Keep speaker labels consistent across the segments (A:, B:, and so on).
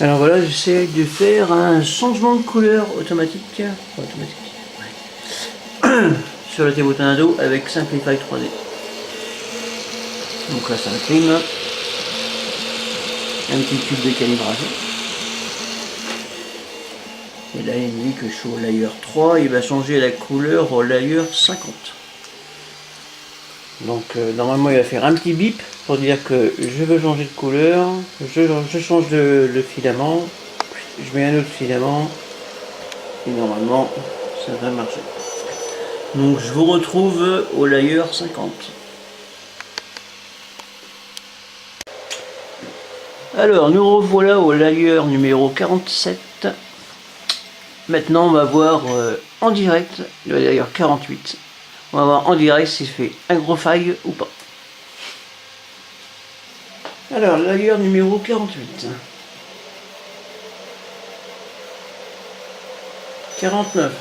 A: Alors voilà, j'essaie de faire un changement de couleur automatique, sur le Théo Tornado avec Simplify 3D. Donc là ça imprime, un petit tube de calibrage. Et là il me dit que je suis au layer 3, il va changer la couleur au layer 50. Donc normalement il va faire un petit bip pour dire que je veux changer de couleur, je change de filament, je mets un autre filament, et normalement ça devrait marcher. Donc je vous retrouve au layer 50. Alors nous revoilà au layer numéro 47. Maintenant on va voir en direct le layer 48. On va voir en direct s'il fait un gros faille ou pas. Alors layer numéro 48. 49.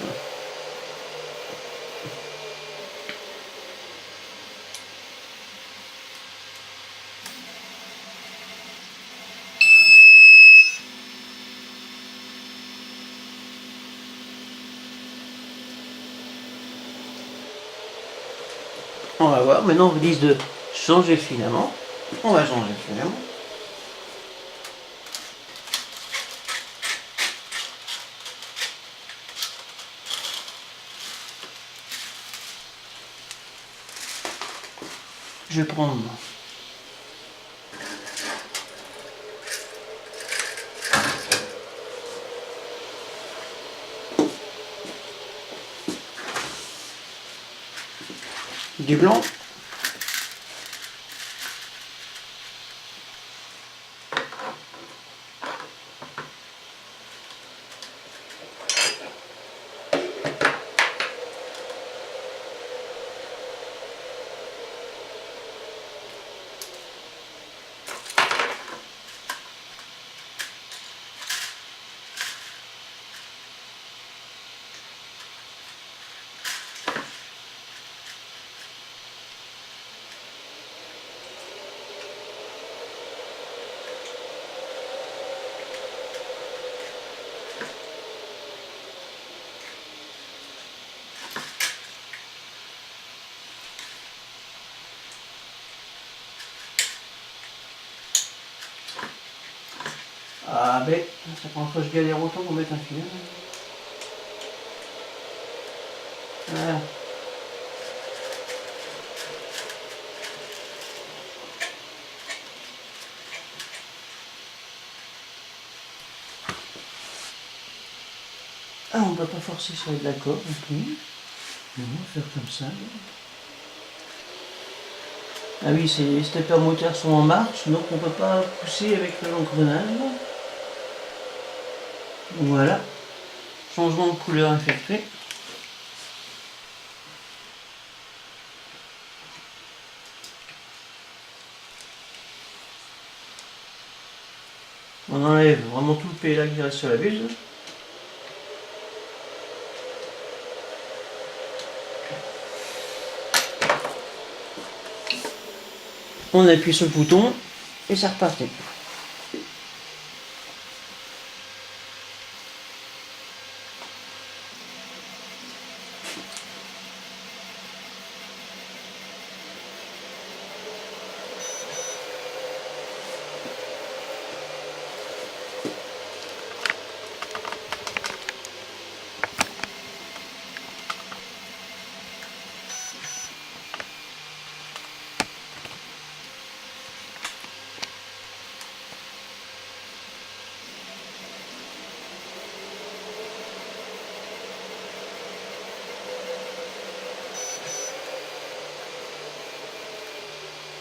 A: On va voir, maintenant on vous dit de changer le filament. On va changer le filament. Je vais prendre du blanc. Ah ben, ça prend fois que je galère autant pour mettre un filet. Voilà. Ah, on ne peut pas forcer sur les d'accord, ok. On va faire comme ça. Ah oui, les steppers moteurs sont en marche, donc on ne peut pas pousser avec l'engrenage. Voilà. Changement de couleur effectué. On enlève vraiment tout le PLA qui reste sur la buse. On appuie sur le bouton et ça repartit.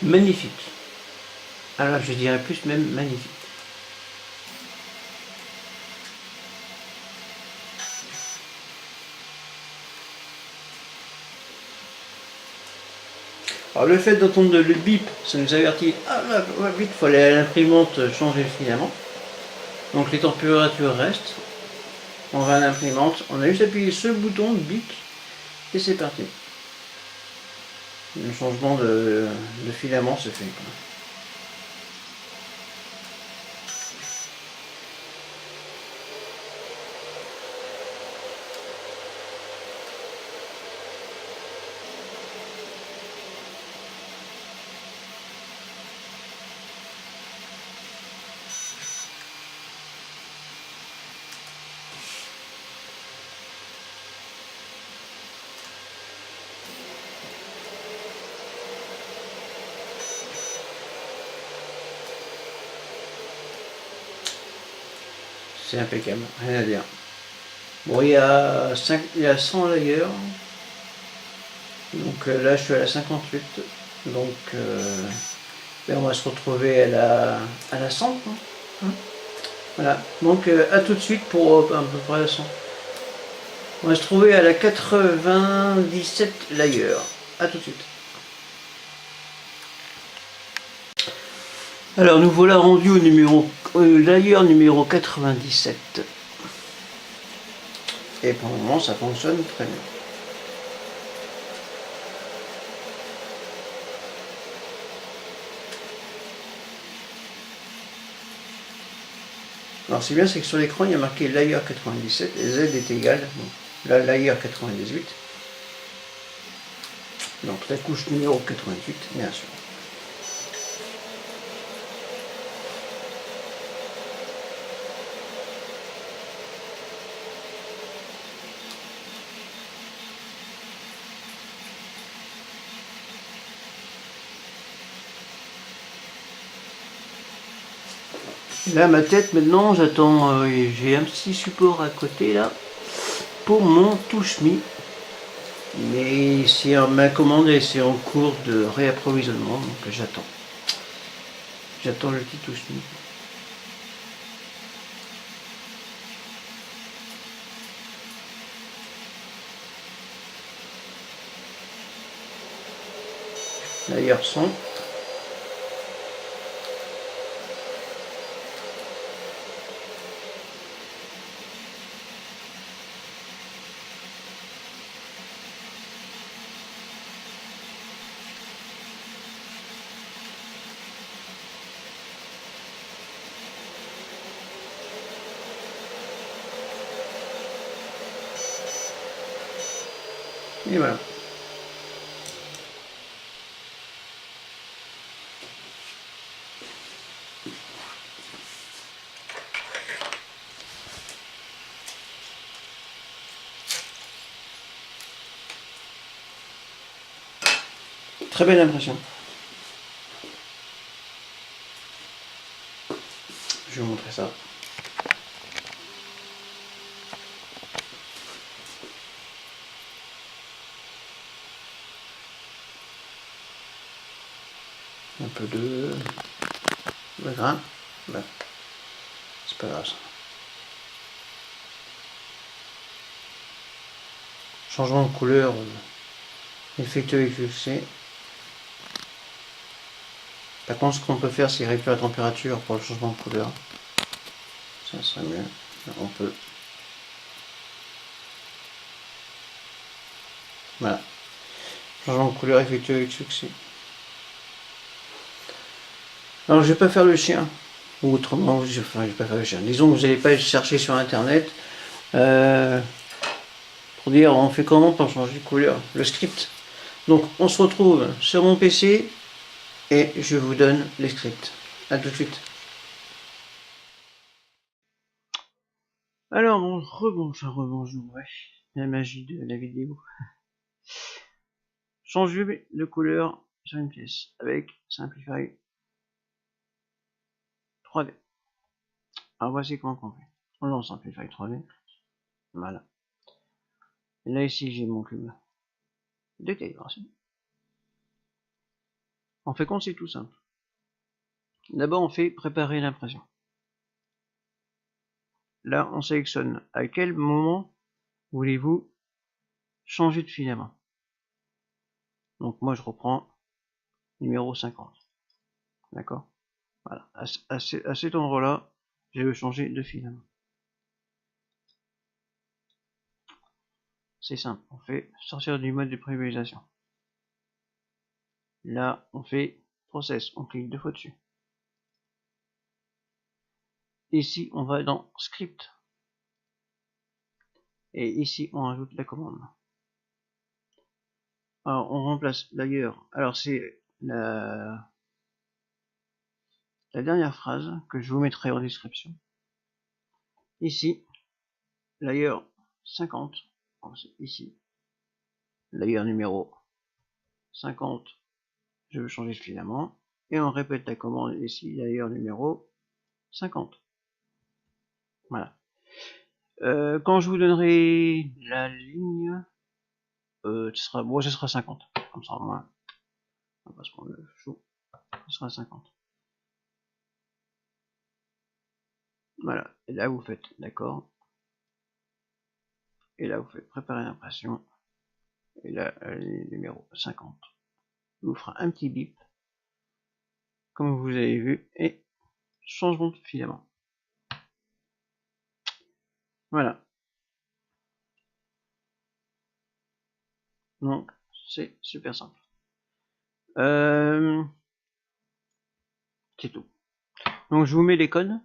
A: Magnifique. Alors je dirais plus même magnifique. Alors le fait d'entendre le bip, ça nous avertit, ah là, vite, il faut aller à l'imprimante changer le filament. Donc les températures restent. On va à l'imprimante, on a juste appuyé ce bouton, bip, et c'est parti. Le changement de filament se fait. c'est impeccable, rien à dire. Bon, il y a 100 layers. Donc là, je suis à la 58. Donc, ben, on va se retrouver à la 100. Hein. Voilà. Donc, à tout de suite pour à peu près la 100. On va se trouver à la 97 layers. À tout de suite. Alors, nous voilà rendus au layer numéro 97. Et pour le moment, ça fonctionne très bien. Alors c'est bien, c'est que sur l'écran il y a marqué layer 97 et Z est égal, donc là layer 98, donc la couche numéro 88 bien sûr. Là ma tête maintenant j'attends, j'ai un petit support à côté là pour mon touche-me. Mais c'est ma commande et c'est en cours de réapprovisionnement, donc j'attends. J'attends le petit touche-me. D'ailleurs son. Et voilà. Très belle impression. Je vais vous montrer ça. Un peu de grain. Ben, c'est pas grave ça. Changement de couleur effectué avec succès. Par contre, ce qu'on peut faire, c'est réduire la température pour le changement de couleur. Ça serait mieux. On peut. Voilà. Changement de couleur effectué avec succès. Alors, je vais pas faire le chien. Ou autrement, je vais pas faire le chien. Disons que vous n'allez pas chercher sur internet pour dire on fait comment pour changer de couleur. Le script. Donc, on se retrouve sur mon PC et je vous donne les scripts. A tout de suite. Alors, bon, rebonjour, ouais. La magie de la vidéo. Changer de couleur sur une pièce avec Simplify 3D. Alors voici comment on fait. On lance Simplify 3D. Voilà. Et là ici j'ai mon cube de calibration. En fait compte c'est tout simple. D'abord on fait préparer l'impression. Là on sélectionne à quel moment voulez-vous changer de filament. Donc moi je reprends numéro 50. D'accord. Voilà. À cet endroit-là, je veux changer de filament. C'est simple, on fait sortir du mode de privilégiation. Là, on fait process, on clique deux fois dessus. Ici, on va dans script. Et ici, on ajoute la commande. Alors, on remplace d'ailleurs. Alors, c'est la dernière phrase que je vous mettrai en description. Ici, layer 50. Ici, layer numéro 50. Je veux changer de filament. Et on répète la commande ici, layer numéro 50. Voilà. Quand je vous donnerai la ligne, ce sera 50. Comme ça, au moins, on va pas se prendre le chaud. Ce sera 50. Voilà. Et là, vous faites d'accord. Et là, vous faites préparer l'impression. Et là, numéro 50. Il vous fera un petit bip, comme vous avez vu, et changement de filament. Voilà. Donc, c'est super simple. C'est tout. Donc, je vous mets les codes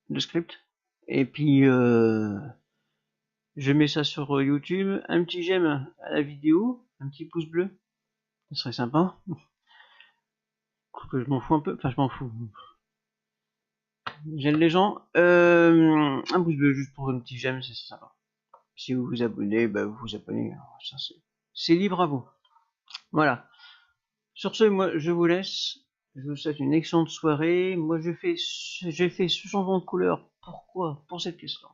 A: de script. Et puis, je mets ça sur YouTube. Un petit j'aime à la vidéo. Un petit pouce bleu. Ce serait sympa. Je m'en fous un peu. Enfin, je m'en fous. J'aime les gens. Un pouce bleu juste pour un petit j'aime, c'est sympa. Si vous vous abonnez, bah, vous vous abonnez. Ça, c'est libre à vous. Voilà. Sur ce, moi, je vous laisse. Je vous souhaite une excellente soirée. Moi, j'ai fait ce changement de couleur. Pourquoi? Pour cette pièce-là.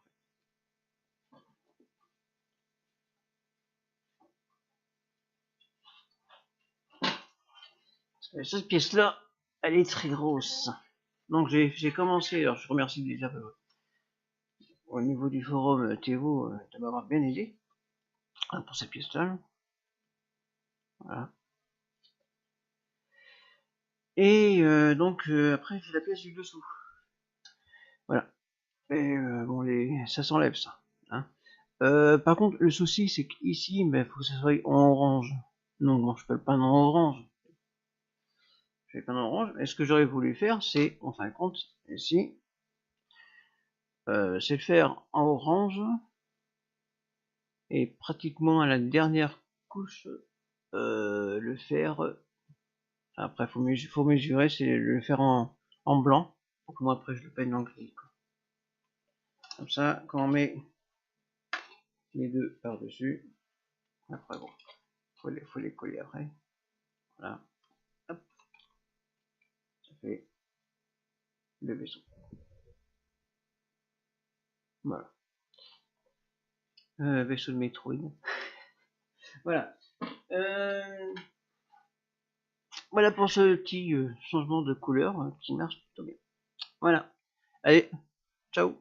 A: Cette pièce-là, elle est très grosse. Donc, j'ai commencé. Alors, je remercie déjà au niveau du forum Théo de m'avoir bien aidé pour cette pièce-là. Voilà. Et donc, après, j'ai la pièce du dessous. Voilà. Et bon, ça s'enlève, ça. Hein. Par contre, le souci, c'est qu'ici, il faut que ça soit en orange. Non, bon, je peux pas en orange. Je fais pas en orange. Mais ce que j'aurais voulu faire, c'est, en fin de compte, ici, c'est le faire en orange. Et pratiquement à la dernière couche, le faire. Après, faut mesurer, c'est le faire en blanc. Pour que moi, après, je le peigne en gris. Comme ça, quand on met les deux par-dessus, après, bon, faut les coller après. Voilà. Hop. Ça fait le vaisseau. Voilà. Vaisseau de Metroid. Voilà. Voilà pour ce petit changement de couleur qui marche plutôt bien. Voilà. Allez, ciao.